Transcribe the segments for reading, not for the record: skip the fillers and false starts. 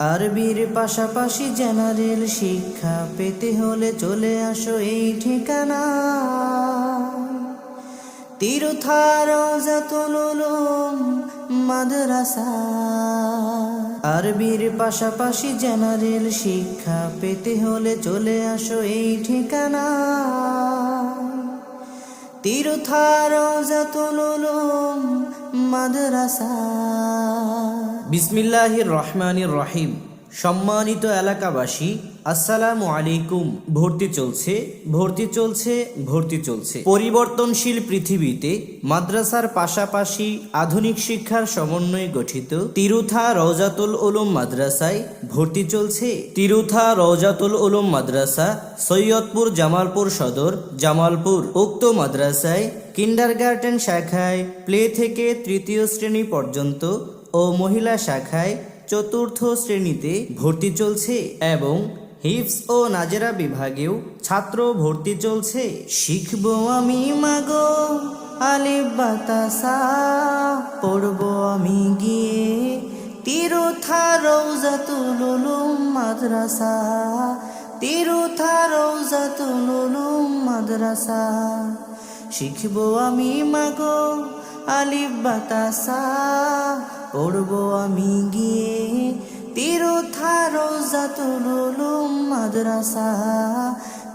আরবির পাশাপাশি জেনারেল শিক্ষা পেতে হলে চলে আসো এই ঠিকানা তিরুথা রওজাতুল উলুম মাদ্রাসা। আরবির পাশাপাশি জেনারেল শিক্ষা পেতে হলে চলে আসো এই ঠিকানা তিরুথা রওজাতুল উলুম মাদ্রাসা। বিসমিল্লাহির রহমানির রহিম। সম্মানিত এলাকাবাসী, আসসালামু আলাইকুম। ভর্তি চলছে। পরিবর্তনশীল পৃথিবীতে মাদ্রাসার পাশাপাশি আধুনিক শিক্ষার সমন্বয়ে গঠিত তিরুথা রওজাতুল উলুম মাদ্রাসায় ভর্তি চলছে। তিরুথা রওজাতুল উলুম মাদ্রাসা, সৈয়দপুর জামালপুর সদর, জামালপুর। উক্ত মাদ্রাসায় কিন্ডারগার্টেন শাখায় প্লে থেকে তৃতীয় শ্রেণী পর্যন্ত ও মহিলা শাখায় চতুর্থ শ্রেণীতে ভর্তি চলছে এবং হিফজ ও নাজেরা বিভাগেও ছাত্র ভর্তি চলছে। শিখবো আমি মাগো আলিফ বাতাসা, পড়বো আমি গিয়ে তিরুথা রওজাতুল উলুম মাদ্রাসা, তিরুথা রওজাতুল উলুম মাদ্রাসা। শিখবো আমি মাগো আলিফ বাতাসা, পড়বো আমি গিয়ে তিরুথা রওজাতুল উলুম মাদ্রাসা,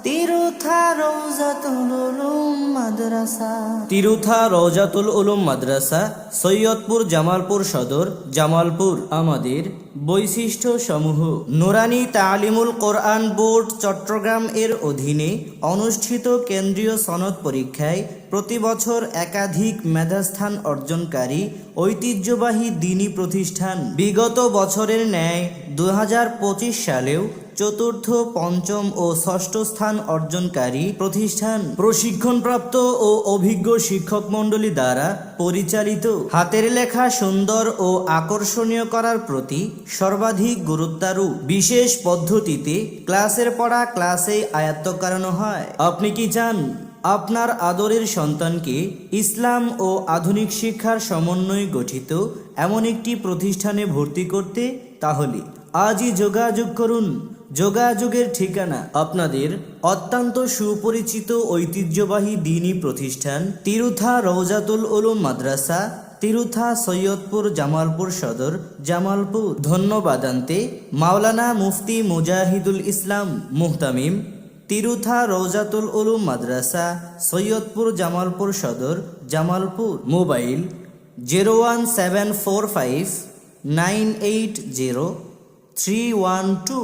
তিরুথা রওজাতুল উলুম মাদ্রাসা। তিরুথা রওজাতুল উলুম মাদ্রাসা, সৈয়দপুর জামালপুর সদর, জামালপুর। আমাদের বৈশিষ্ট্য সমূহ: নুরানি তালিমুল কোরআন বোর্ড চট্টগ্রাম এর অধীনে অনুষ্ঠিত কেন্দ্রীয় সনদ পরীক্ষায় প্রতি বছর একাধিক মেধাস্থান অর্জনকারী ঐতিহ্যবাহী দ্বীনী প্রতিষ্ঠান। বিগত বছরের ন্যায় 2025 সালেও চতুর্থ, পঞ্চম ও ষষ্ঠ স্থান অর্জনকারী প্রতিষ্ঠান। প্রশিক্ষণপ্রাপ্ত ও অভিজ্ঞ শিক্ষক মণ্ডলী দ্বারা পরিচালিত। হাতের লেখা সুন্দর ও আকর্ষণীয় করার প্রতি সর্বাধিক গুরুত্বারোপ। বিশেষ পদ্ধতিতে ক্লাসের পড়া ক্লাসে আয়ত্ত করানো হয়। আপনি কি চান আপনার আদরের সন্তানকে ইসলাম ও আধুনিক শিক্ষার সমন্বয়ে গঠিত এমন একটি প্রতিষ্ঠানে ভর্তি করতে? তাহলে আজই যোগাযোগ করুন। যোগাযোগের ঠিকানা: আপনাদের অত্যন্ত সুপরিচিত ঐতিহ্যবাহী দ্বীনী প্রতিষ্ঠান তিরুথা রওজাতুল উলুম মাদ্রাসা, তিরুথা, সৈয়দপুর জামালপুর সদর, জামালপুর। ধন্যবাদান্তে মাওলানা মুফতি মুজাহিদুল ইসলাম মুহতামিম, তিরুথা রওজাতুল উলুম মাদ্রাসা, সৈয়দপুর জামালপুর সদর, জামালপুর। মোবাইল 01745 980 312।